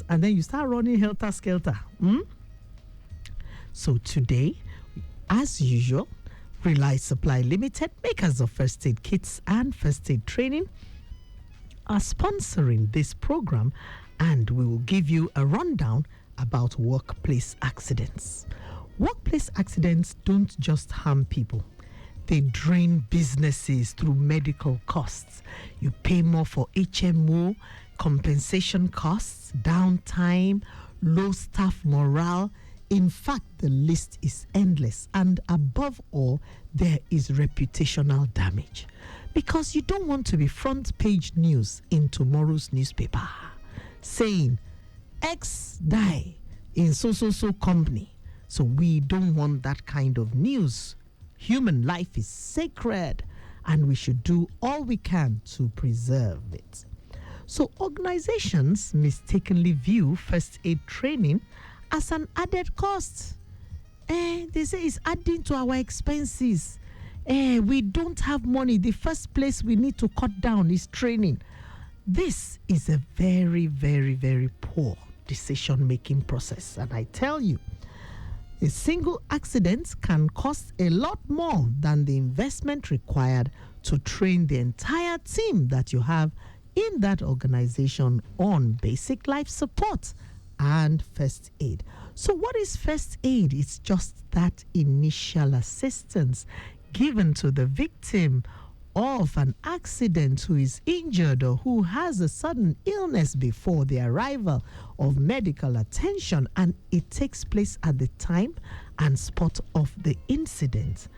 and then you start running helter-skelter. So today, as usual, Rely Supply Limited, makers of first aid kits and first aid training, are sponsoring this program, and we will give you a rundown about workplace accidents. Workplace accidents don't just harm people. They drain businesses through medical costs. You pay more for HMO, compensation costs, downtime, low staff morale. In fact, the list is endless. And above all, there is reputational damage. Because you don't want to be front page news in tomorrow's newspaper saying X die in so company. So we don't want that kind of news. Human life is sacred, and we should do all we can to preserve it. So organizations mistakenly view first aid training as an added cost. They say it's adding to our expenses. We don't have money. The first place we need to cut down is training. This is a very, very, very poor decision-making process. And I tell you, a single accident can cost a lot more than the investment required to train the entire team that you have in that organization on basic life support and first aid. So what is first aid? It's just that initial assistance given to the victim of an accident who is injured or who has a sudden illness before the arrival of medical attention, and it takes place at the time and spot of the incident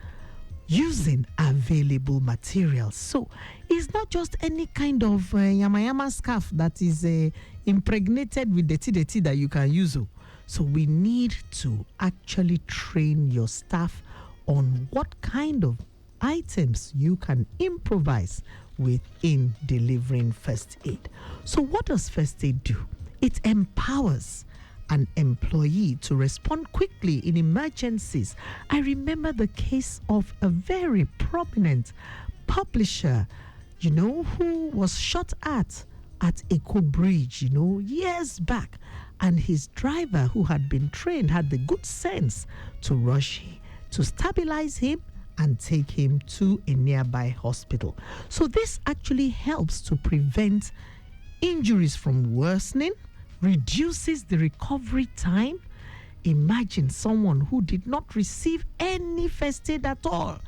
using available materials. So it's not just any kind of yama scarf that is impregnated with the that you can use. So we need to actually train your staff on what kind of items you can improvise with in delivering first aid. So what does first aid do? It empowers an employee to respond quickly in emergencies. I remember the case of a very prominent publisher, who was shot at Eco Bridge, years back. And his driver, who had been trained, had the good sense to rush to stabilize him and take him to a nearby hospital. So this actually helps to prevent injuries from worsening, reduces the recovery time. Imagine someone who did not receive any first aid at all.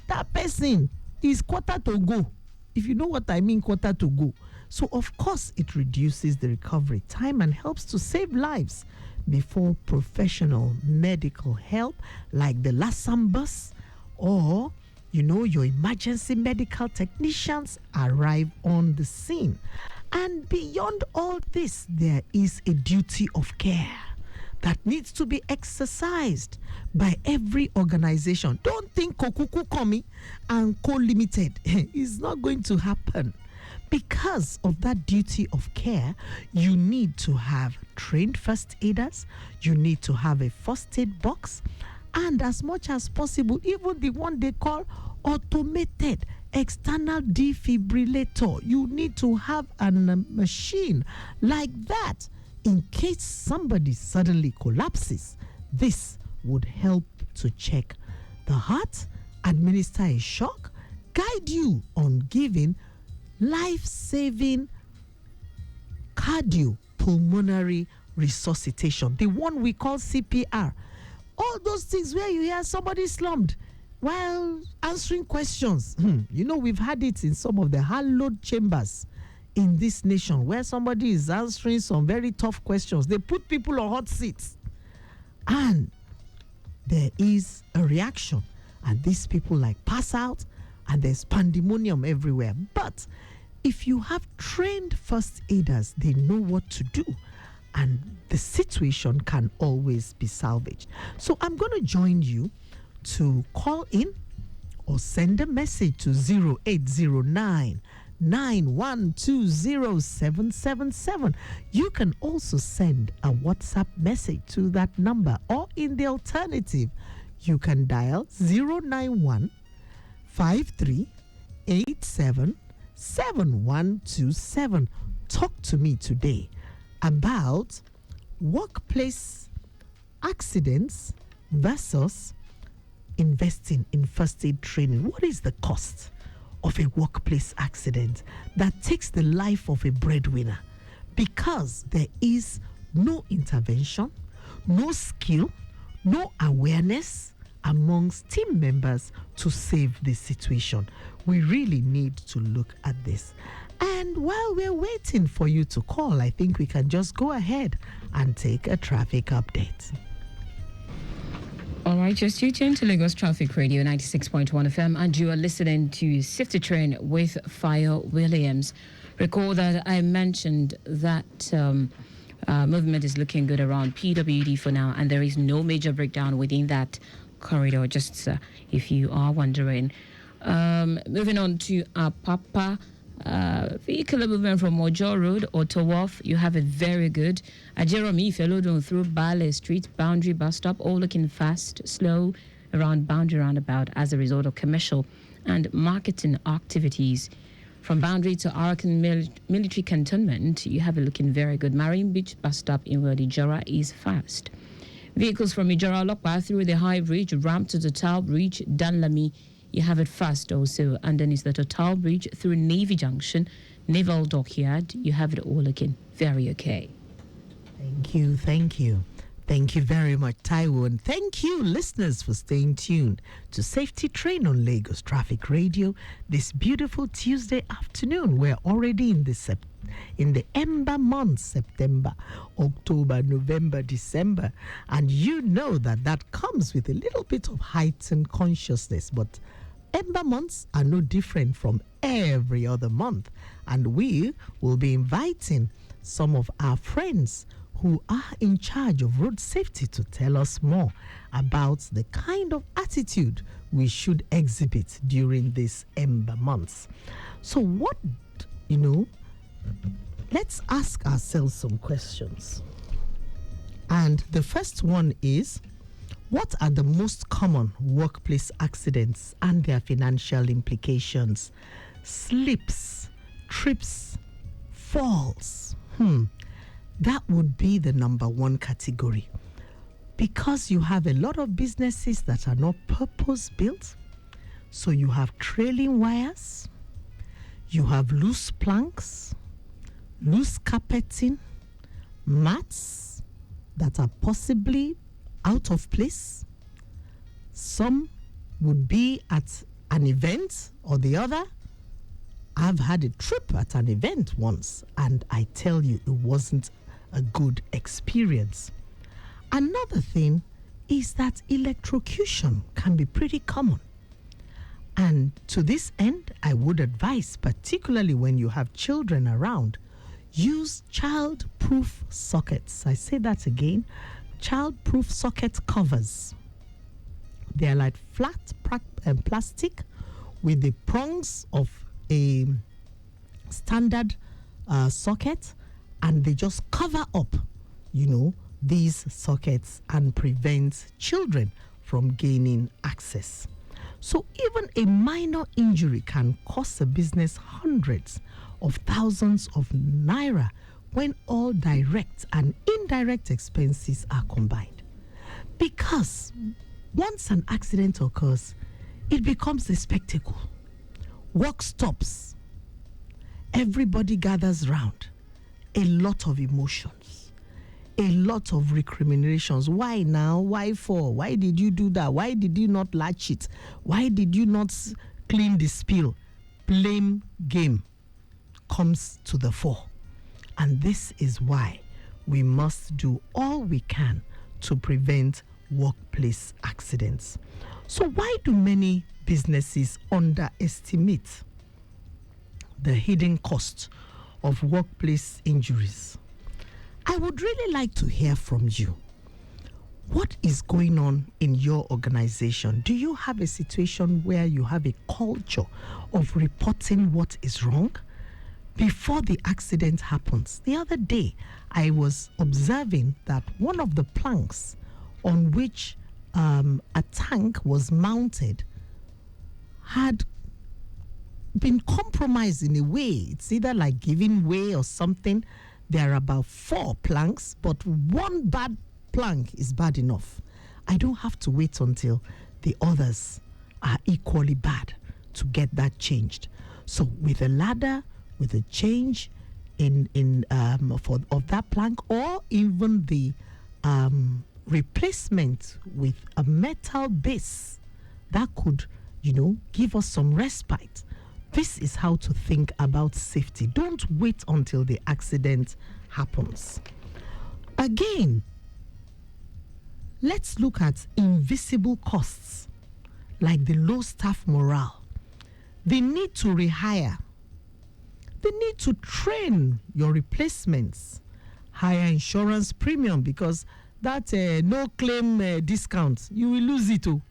That person is quarter to go. If you know what I mean, quarter to go. So of course it reduces the recovery time and helps to save lives before professional medical help like the LASAM bus or your emergency medical technicians arrive on the scene. And beyond all this, there is a duty of care that needs to be exercised by every organization. Don't think Kokuku Komi and Co Limited is not going to happen. Because of that duty of care, you need to have trained first aiders, you need to have a first aid box, and as much as possible, even the one they call automated external defibrillator. You need to have a machine like that in case somebody suddenly collapses. This would help to check the heart, administer a shock, guide you on giving life-saving cardiopulmonary resuscitation, the one we call CPR. All those things where you hear somebody slumped while answering questions. We've had it in some of the hallowed chambers in this nation where somebody is answering some very tough questions. They put people on hot seats and there is a reaction, and these people pass out and there's pandemonium everywhere. But if you have trained first aiders, they know what to do, and the situation can always be salvaged. So I'm going to join you to call in or send a message to 0809 9120777. You can also send a WhatsApp message to that number, or in the alternative, you can dial 091 5387 7127. Talk to me today about workplace accidents versus investing in first aid training. What is the cost of a workplace accident that takes the life of a breadwinner because there is no intervention, no skill, no awareness amongst team members to save the situation? We really need to look at this. And while we're waiting for you to call, I think we can just go ahead and take a traffic update. All right, just tuned to Lagos Traffic Radio 96.1 FM, and you are listening to Safety Train with Fayo Williams. Recall that I mentioned that movement is looking good around PWD for now, and there is no major breakdown within that corridor, just if you are wondering. Moving on to Apapa. Vehicular movement from Mojo Road or to Wharf, you have it very good. Jeremy Felodon through Bale Street, Boundary Bus Stop, all looking fast, slow around Boundary Roundabout as a result of commercial and marketing activities. From Boundary to Arakan Military Cantonment, you have it looking very good. Marine Beach Bus Stop in Ijora is fast. Vehicles from Ijora Lokpa through the High Bridge, ramp to the Total Bridge, Danlami, you have it fast also. And then it's the Total Bridge through Navy Junction, Naval Dockyard. You have it all looking very okay. Thank you, thank you. Thank you very much, Taiwo. And thank you, listeners, for staying tuned to Safety Train on Lagos Traffic Radio this beautiful Tuesday afternoon. We're already in the ember months, September, October, November, December. And you know that comes with a little bit of heightened consciousness. But ember months are no different from every other month. And we will be inviting some of our friends who are in charge of road safety to tell us more about the kind of attitude we should exhibit during these ember months. So let's ask ourselves some questions. And the first one is, what are the most common workplace accidents and their financial implications? Slips, trips, falls. That would be the number one category. Because you have a lot of businesses that are not purpose-built. So you have trailing wires, you have loose planks, loose carpeting, mats that are possibly out of place. Some would be at an event or the other. I've had a trip at an event once, and I tell you, it wasn't a good experience. Another thing is that electrocution can be pretty common. And to this end, I would advise, particularly when you have children around, use child-proof sockets. I say that again, child-proof socket covers. They're like flat plastic with the prongs of a standard socket, and they just cover up, these sockets and prevent children from gaining access. So even a minor injury can cost a business hundreds of thousands of naira when all direct and indirect expenses are combined. Because once an accident occurs, it becomes a spectacle. Work stops. Everybody gathers round. A lot of emotions. A lot of recriminations. Why now? Why for? Why did you do that? Why did you not latch it? Why did you not clean the spill? Blame game comes to the fore. And this is why we must do all we can to prevent workplace accidents. So why do many businesses underestimate the hidden cost of workplace injuries? I would really like to hear from you. What is going on in your organization? Do you have a situation where you have a culture of reporting what is wrong before the accident happens? The other day, I was observing that one of the planks on which a tank was mounted had been compromised in a way. It's either like giving way or something. there are about 4 planks, but one bad plank is bad enough. I don't have to wait until the others are equally bad to get that changed. So with a ladder, with a change of that plank, or even the replacement with a metal base, that could, give us some respite. This is how to think about safety. Don't wait until the accident happens. Again, let's look at invisible costs like the low staff morale, the need to rehire, the need to train your replacements, higher insurance premium, because that no claim discount, you will lose it too.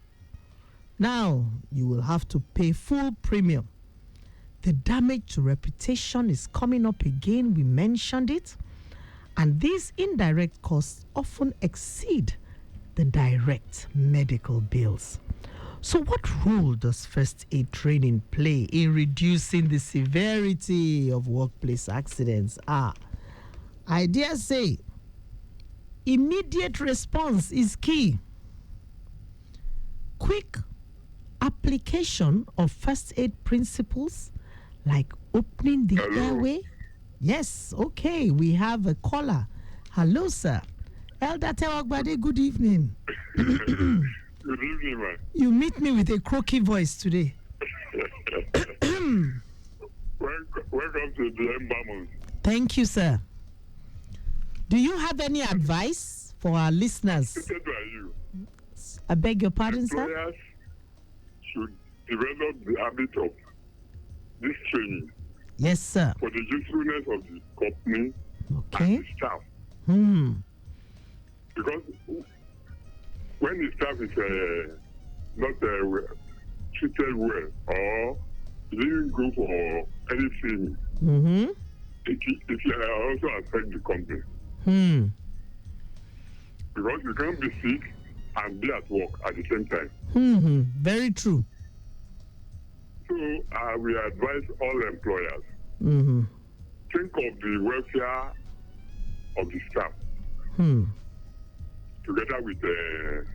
Now you will have to pay full premium. The damage to reputation is coming up again. We mentioned it. And these indirect costs often exceed the direct medical bills. So what role does first aid training play in reducing the severity of workplace accidents? I dare say, immediate response is key. Quick application of first aid principles like opening the airway. Yes, okay, we have a caller. Hello, sir. Elder Tewagbade, good evening. Good evening, man. You meet me with a croaky voice today. Welcome to the Embalmers. Thank you, sir. Do you have any advice for our listeners? Stated by you. I beg your pardon, sir? Employers should develop the habit of this training Yes, sir. for the usefulness of the company Okay. and the staff. Because when the staff is not treated well or didn't go for anything, it also affect the company. Because you can't be sick and be at work at the same time. Very true. So we advise all employers, think of the welfare of the staff together with the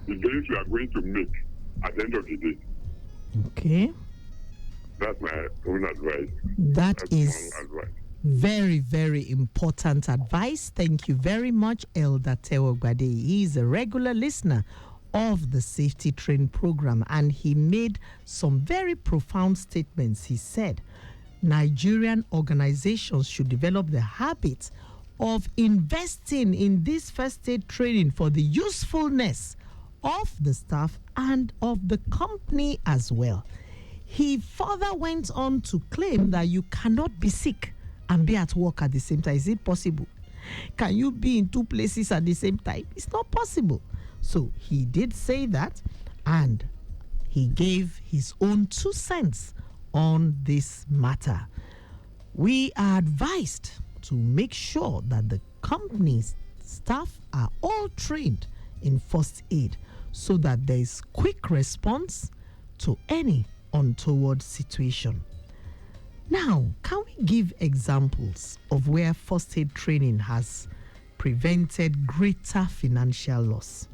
gains you are going to make at the end of the day. Okay. That's my own advice. That's my own advice. Very, very important advice. Thank you very much, Elder Tewagbade. He is a regular listener of the Safety Train program, and he made some very profound statements. He said Nigerian organizations should develop the habit of investing in this first aid training for the usefulness of the staff and of the company as well. He further went on to claim that you cannot be sick and be at work at the same time. Is it possible? Can you be in 2 places at the same time? It's not possible. So he did say that, and he gave his own 2 cents on this matter. We are advised to make sure that the company's staff are all trained in first aid so that there is quick response to any untoward situation. Now, can we give examples of where first aid training has prevented greater financial loss?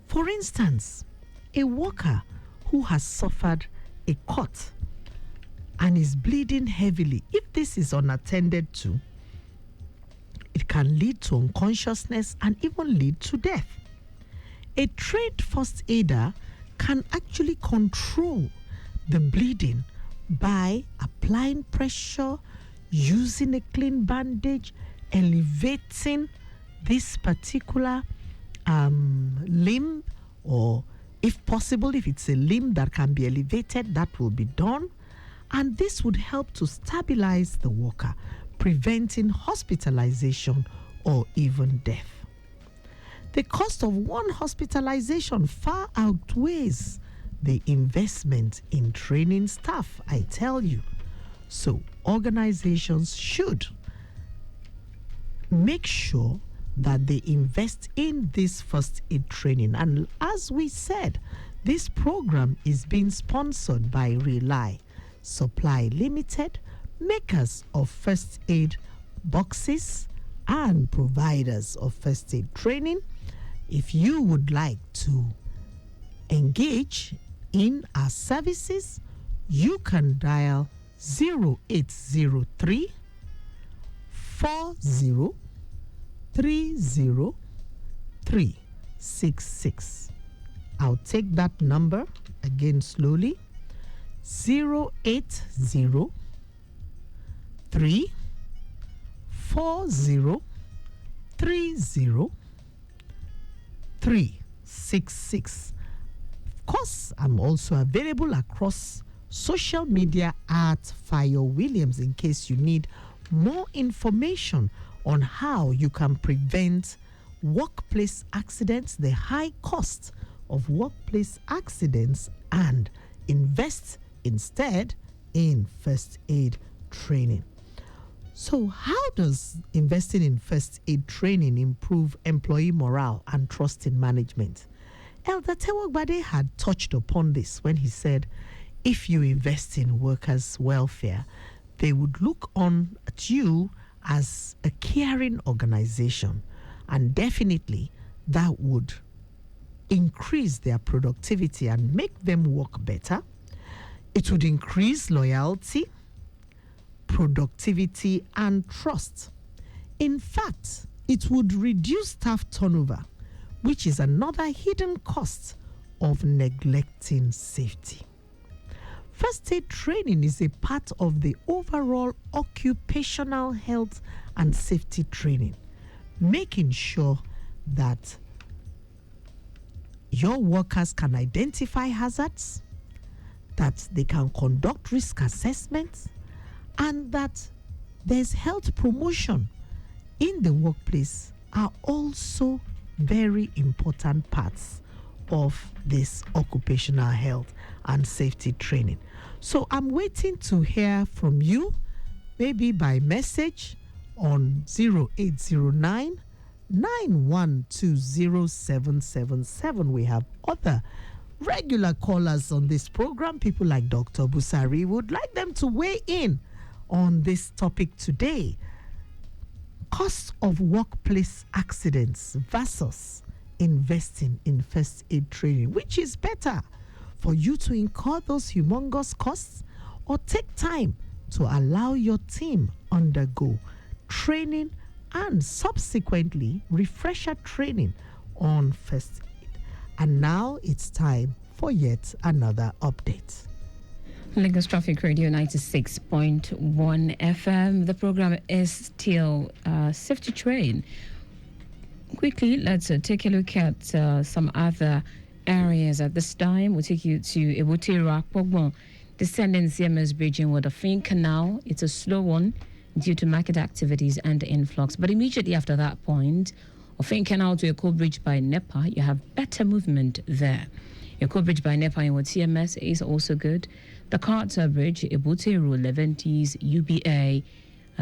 For instance, a worker who has suffered a cut and is bleeding heavily, if this is unattended to, it can lead to unconsciousness and even lead to death. A trained first aider can actually control the bleeding by applying pressure, using a clean bandage, elevating this particular limb, or if possible, if it's a limb that can be elevated, that will be done. And this would help to stabilize the worker, preventing hospitalization or even death. The cost of one hospitalization far outweighs the investment in training staff, I tell you. So organizations should make sure that they invest in this first aid training. And as we said, this program is being sponsored by Rely Supply Limited, makers of first aid boxes, and providers of first aid training. If you would like to engage in our services, you can dial 0803 40 30 366. I'll take that number again slowly. 080 3 40 30 366. Of course, I'm also available across social media at Fayo Williams in case you need more information on how you can prevent workplace accidents, the high cost of workplace accidents, and invest instead in first aid training. So, how does investing in first aid training improve employee morale and trust in management? Elder Tewogbade had touched upon this when he said, if you invest in workers' welfare, they would look on at you as a caring organization, and definitely that would increase their productivity and make them work better. It would increase loyalty, productivity, and trust. In fact, it would reduce staff turnover, which is another hidden cost of neglecting safety. First aid training is a part of the overall occupational health and safety training, making sure that your workers can identify hazards, that they can conduct risk assessments, and that there's health promotion in the workplace are also very important parts of this occupational health and safety training. So I'm waiting to hear from you, maybe by message on 0809 9120777. We have other regular callers on this program, people like Dr. Busari. Would like them to weigh in on this topic today. Cost of workplace accidents versus investing in first aid training. Which is better, for you to incur those humongous costs or take time to allow your team undergo training and subsequently refresher training on first aid? And now it's time for yet another update. Lagos Traffic Radio 96.1 FM. The program is still Safety Train. Quickly, let's take a look at some other areas at this time. We'll take you to Ebutira Pogbon, descending CMS Bridge in Wadafin Canal. It's a slow one due to market activities and influx. But immediately after that point, Ofin Canal to Eko Bridge by NEPA, you have better movement there. Eko Bridge by NEPA in TMS is also good. The Carter Bridge, Ebutiru, Leventis, UBA,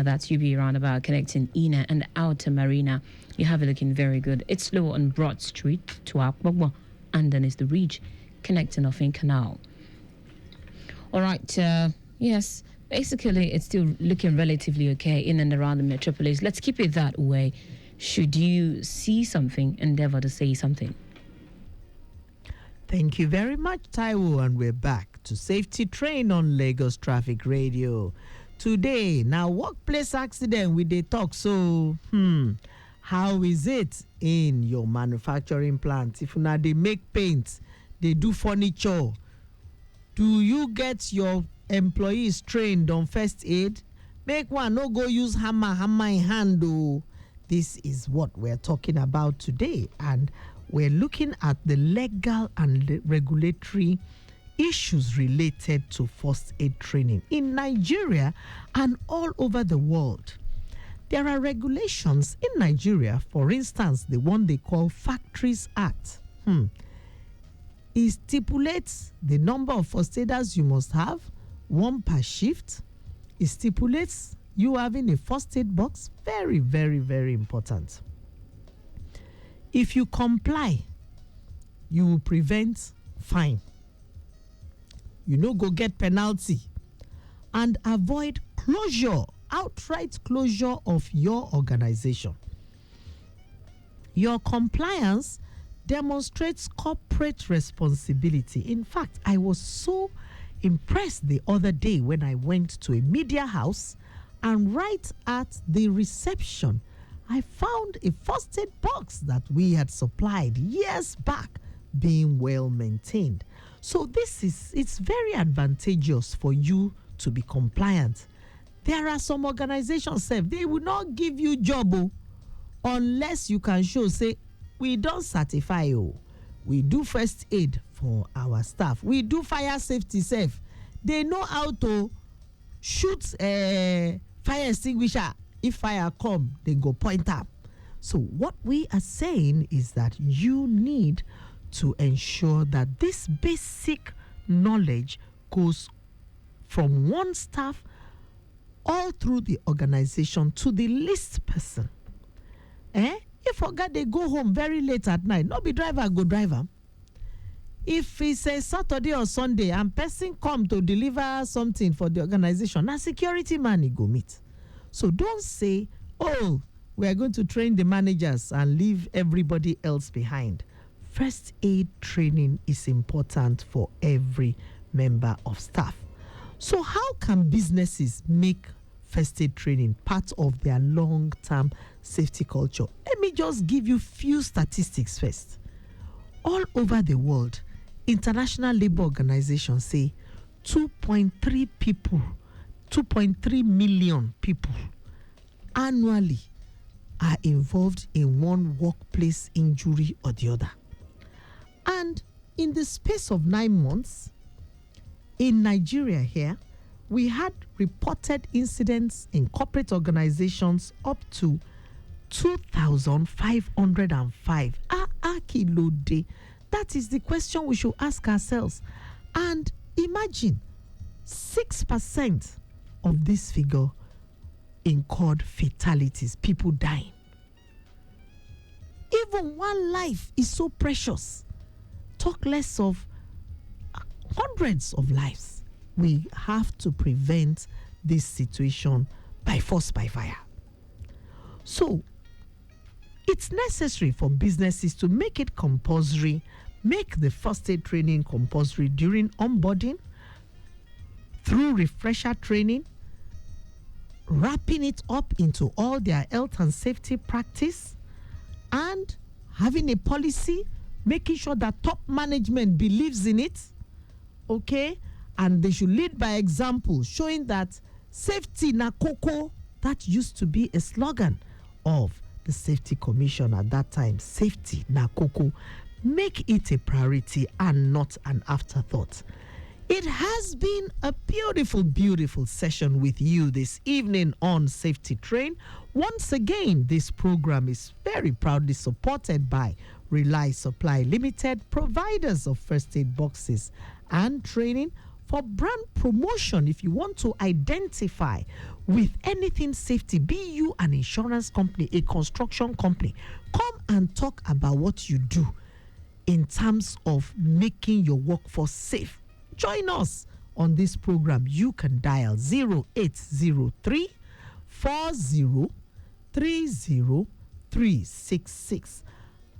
that's UBA roundabout connecting Ina and Outer Marina. You have it looking very good. It's slow on Broad Street to Akbogbo, and then it's the Ridge connecting Ofin Canal. All right, yes, basically it's still looking relatively okay in and around the metropolis. Let's keep it that way. Should you see something, endeavor to say something. Thank you very much, Taiwo, and we're back to Safety Train on Lagos Traffic Radio. Today, now workplace accident with the talk. So, how is it in your manufacturing plant? If now they make paint, they do furniture, do you get your employees trained on first aid? Make one no go use hammer in hand though. This is what we're talking about today, and we're looking at the legal and regulatory issues related to first aid training in Nigeria and all over the world. There are regulations in Nigeria, for instance, the one they call Factories Act. It stipulates the number of first aiders you must have, one per shift. It stipulates you having a first aid box. Very, very, very important. If you comply, you will prevent fine. You no go get penalty and avoid closure outright closure of your organization. Your compliance demonstrates corporate responsibility. In fact, I was so impressed the other day when I went to a media house, and right at the reception, I found a first aid box that we had supplied years back being well maintained. So it's very advantageous for you to be compliant. There are some organizations, they will not give you job unless you can show, say, we don't certify, we do first aid for our staff, we do fire safety safe. They know how to shoot a fire extinguisher. If fire come, they go point up. So what we are saying is that you need to ensure that this basic knowledge goes from one staff all through the organization to the least person. If oga they go home very late at night, no be driver go driver. If it's a Saturday or Sunday and person come to deliver something for the organization, na security man he go meet. So don't say, oh, we are going to train the managers and leave everybody else behind. First aid training is important for every member of staff. So how can businesses make first aid training part of their long-term safety culture? Let me just give you few statistics first. All over the world, International Labour Organization say 2.3 million people annually are involved in one workplace injury or the other. And in the space of 9 months, in Nigeria here, we had reported incidents in corporate organizations up to 2,505. Kilode. That is the question we should ask ourselves. And imagine 6% of this figure incurred fatalities, people dying. Even one life is so precious. Talk less of hundreds of lives. We have to prevent this situation by force, by fire. So, it's necessary for businesses to make it compulsory, make the first aid training compulsory during onboarding, through refresher training, wrapping it up into all their health and safety practice, and having a policy, making sure that top management believes in it, okay? And they should lead by example, showing that safety na koko, that used to be a slogan of the Safety Commission at that time. Safety na koko. Make it a priority and not an afterthought. It has been a beautiful, beautiful session with you this evening on Safety Train. Once again, this program is very proudly supported by Rely Supply Limited, providers of first aid boxes and training. For brand promotion, if you want to identify with anything safety, be you an insurance company, a construction company, come and talk about what you do in terms of making your workforce safe. Join us on this program. You can dial 0803 4030366.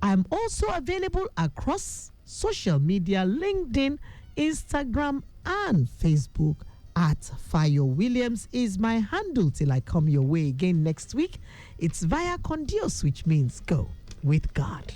I'm also available across social media, LinkedIn, Instagram, and Facebook at Fayo Williams is my handle till I come your way again next week. It's via Condios, which means go with God.